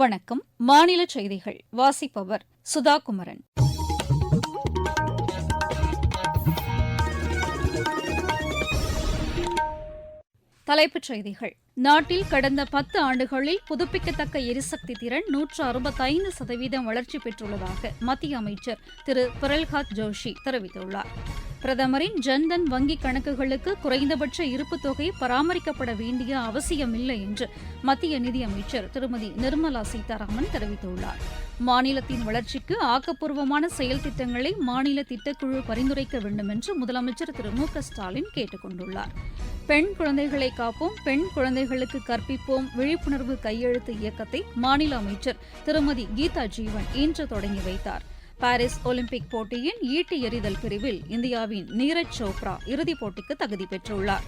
வணக்கம். மாநில செய்திகள் வாசிப்பவர் சுதா குமரன். தலைப்புச் செய்திகள். நாட்டில் கடந்த 10 ஆண்டுகளில் புதுப்பிக்கத்தக்க எரிசக்தி திறன் 165% வளர்ச்சி பெற்றுள்ளதாக மத்திய அமைச்சர் திரு பிரல்ஹாத் ஜோஷி தெரிவித்துள்ளார். பிரதமரின் ஜன்தன் வங்கிக் கணக்குகளுக்கு குறைந்தபட்ச இருப்புத் தொகை பராமரிக்கப்பட வேண்டிய அவசியமில்லை என்று மத்திய நிதியமைச்சர் திருமதி நிர்மலா சீதாராமன் தெரிவித்துள்ளார். மாநிலத்தின் வளர்ச்சிக்கு ஆக்கப்பூர்வமான செயல் திட்டங்களை மாநில திட்டக்குழு பரிந்துரைக்க வேண்டும் என்று முதலமைச்சர் திரு மு.க.ஸ்டாலின் கேட்டுக் கொண்டுள்ளார். பெண் குழந்தைகளை காப்போம், பெண் குழந்தைகளுக்கு கற்பிப்போம் விழிப்புணர்வு கையெழுத்து இயக்கத்தை மாநில அமைச்சர் திருமதி கீதா ஜீவன் இன்று தொடங்கி வைத்தார். பாரிஸ் ஒலிம்பிக் போட்டியின் ஈட்டி எறிதல் பிரிவில் இந்தியாவின் நீரஜ் சோப்ரா இறுதிப் போட்டிக்கு தகுதி பெற்றுள்ளார்.